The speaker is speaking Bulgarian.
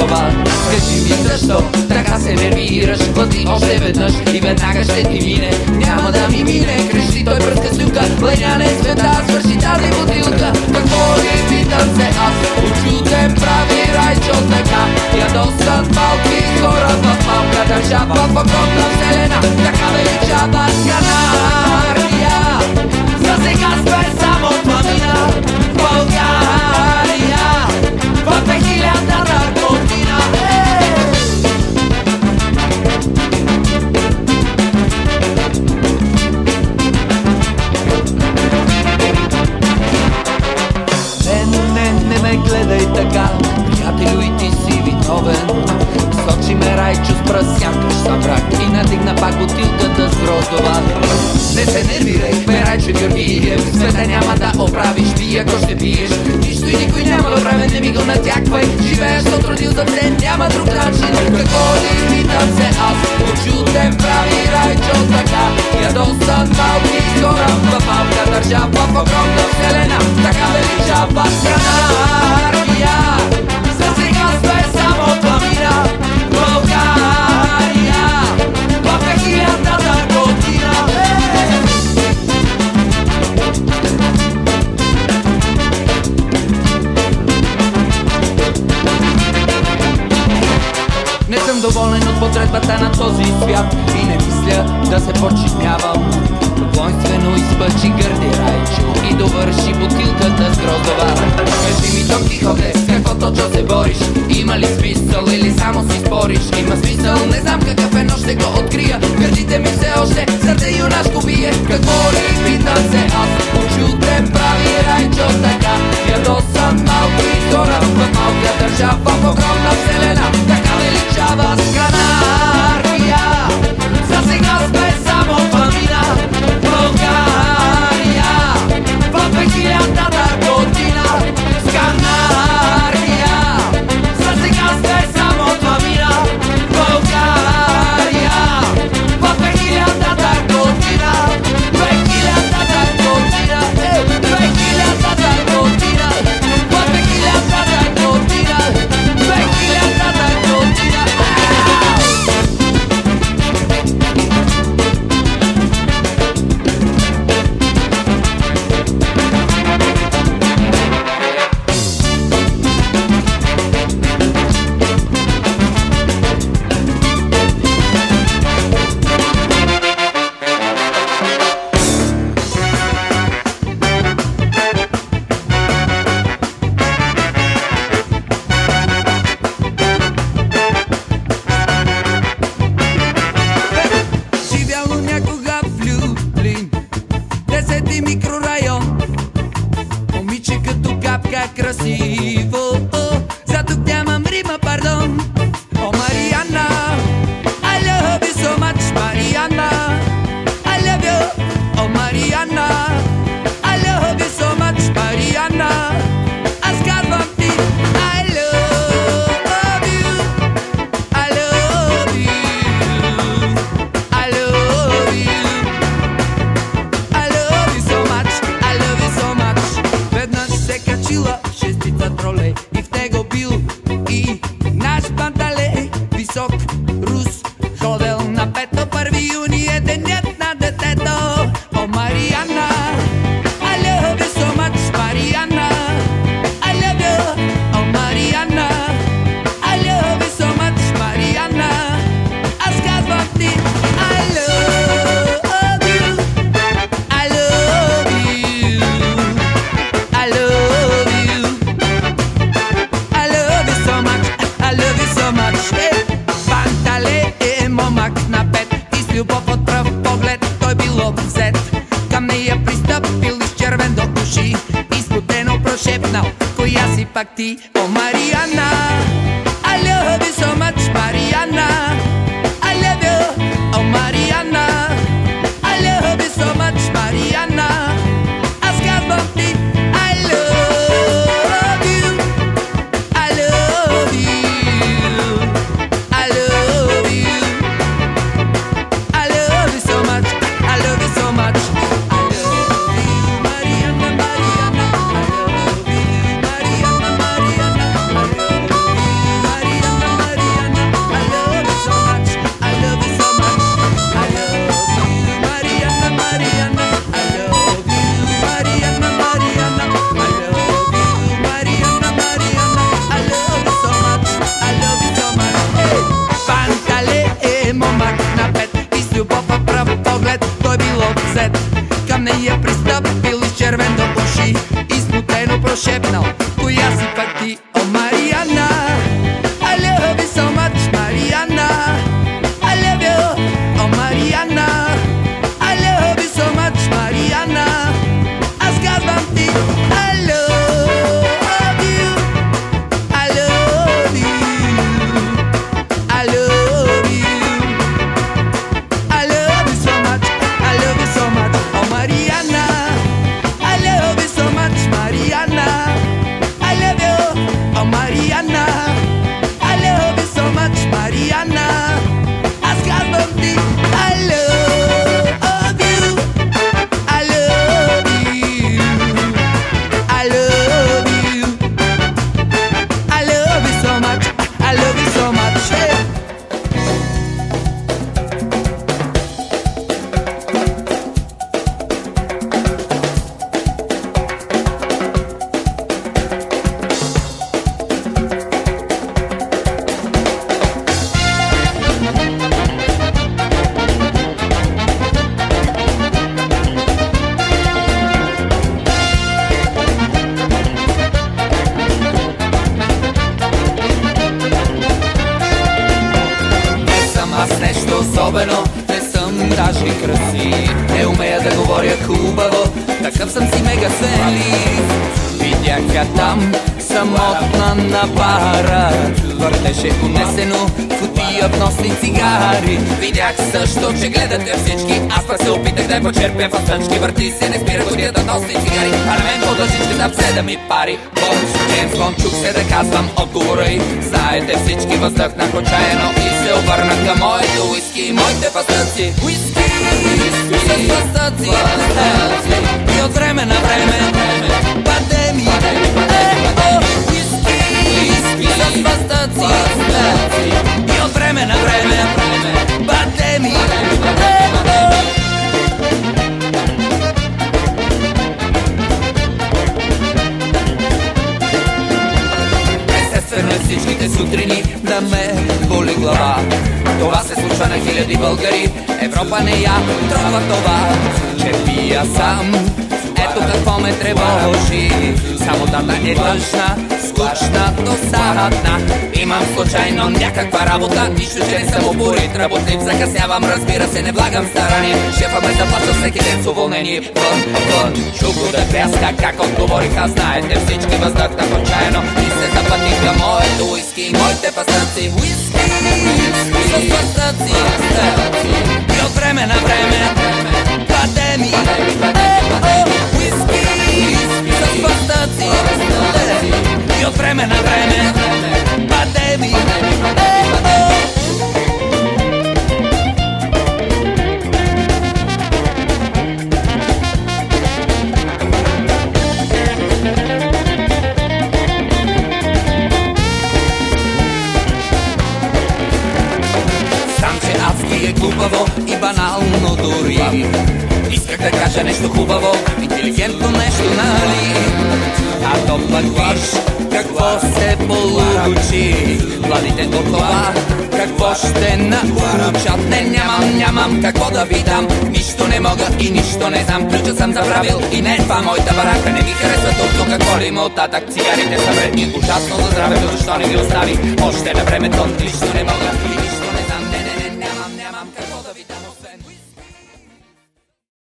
Гроздова. Кажи ми защо така се нервираш, плати още веднъж и веднага ще ти мине. Няма да ми мине, крещи той през касюка, лъняне света, свърши тази бутилка. Какво ли питам се аз, очуден прави Райчо така. Ядосан малки хора в малка държава, в огромна вселена, така величава Канария. За сега сме само планина, България, в 2000-та година. Не ме гледай така, приятелю, и ти си виновен. Сочи ме Райчо с пръст, сякаш съм враг, и надигна пак бутилката с Гроздова. Не се нервирай, бе Райчо Георгиев, света няма да оправиш ти, ако ще пиеш. Нищо и никой няма да прави, не ми го натяквай. Живееш от родил за ден, няма друг начин. Какво ли питам се аз, очуден прави Райчо така. Ядосан малки хора в малка държава, в огромна вселена, така величава Канария. За сега сме само планина, България, в 2000-та година. Не съм доволен от подредбата на този свят и не мисля да се подчинявам. Воинствено изпъчи гърди Райчо и довърши бутилката с Гроздова. Кажи ми, Дон Кихоте, с какво точно се бориш? Има ли смисъл или само си спориш? Има смисъл, не знам какъв е, но ще го открия. Гърдите ми все още сърце юнашко бие. Какво ли питам се аз, очуден прави Райчо така. Ядосан малки хора в малка държава, в огромна вселена, така величава Канария. За сега сме само планина, България, в 2000-та година. С Канария, за сега сме само планина, България, в 2000-та година. 2000-та година, 2000-та година, в 2000-та година, 2000-та година. Красиво, за тук нямам рима, пардон. О, Мариана, I love you so much, Mariana. I love you, oh Mariana, I love you so much, Mariana. Аз казвам ти, I love you, I love you, I love you, I love you so much, I love you so much. Веднъж се качила шестица тролей и в него бил и наш Панталей. Висок рус, ходел на пето, 1 юни е денят на детето. О, Мариана, I love you so much, Мариана. I love you, oh Мариана, I love you so much, Мариана. Аз казвам ти, I love you, I love you, I love you, I love you so much, I love you so much. Панталей е момък на пет и с любов от пръв поглед той бил обзет. Към нея пристъпил изчервен до уши и спотено прошепнал: коя си пак ти, о Мариана? I love you so much, Мариана. I love you, oh Мариана. I love you so much, Мариана. Аз казвам ти, I love you, I love you, I love you, I love you so much, I love you so much. I love you, Mariana, Mariana. I love you, Mariana, Mariana. шепнал: коя си пък ти, о Мариана? I love you so much, Mariana. I love you, oh Mariana. I love you so much, Mariana. Аз казвам ти: I love you. I love you. I love you. I love you so much. I love you so much, oh Mariana. I love you so much, Mariana. I love you, oh Mariana. I love you so much, Mariana. Аз казвам ти: I love you. I love you. I love you. I love you so much. I love you so much. Hey. Аз нещо особено, не съм даже и красив, не умея да говоря хубаво, такъв съм си мега свенлив. Видях я там, самотна на бара, въртеше унесено кутия вносни цигари. Видях също, че гледате всички, аз пък се опитах да я почерпя в стънчки. Върти се, не спира кутията носни цигари, а на мен подлъжичката взе да ми пари. Джеймс Бонд, чух се да казвам отговора й. Знаете всички, въздъхнах отчаяно и се обърнах към моето уиски и моите пастъци. Уиски с пастъци, и от време на време бъде ми уиски с пастъци, и от време на време бъде ми. Естествено е всичките сутрини да ме боли глава. Това се случва на хиляди българи. Европа не я трогва това, че пия сам. Ето какво ме тревожи. Самотата е тъжна, скучна, досадна. Имам случайно някаква работа, нищо, че не съм упорит, работлив. Закъснявам, разбира се, не влагам старание. Шефа ме заплаща всеки ден с уволнение. Вън, чуко да тряска, как отговориха. Знаете всички, въздъхнах отчаяно и се запътих към моето уиски и моите пастъци. Уиски с пастъци, и от време на време бъде ми уиски с пастъци, и от време на време бъде ми. Е глупаво и банално дори. Исках да кажа нещо хубаво, интелигентно нещо, нали? А то пък виж какво се получи. Младите до това какво ще научат? Не, нямам какво да ви дам. Нищо не мога и нищо не знам. Ключа съм забравил и не е това моята барака. Не ми харесва тук, какво ли има оттатък. Цигарите са вредни, ужасно за здравето, защо не ги остави? Още на времето нищо не мога.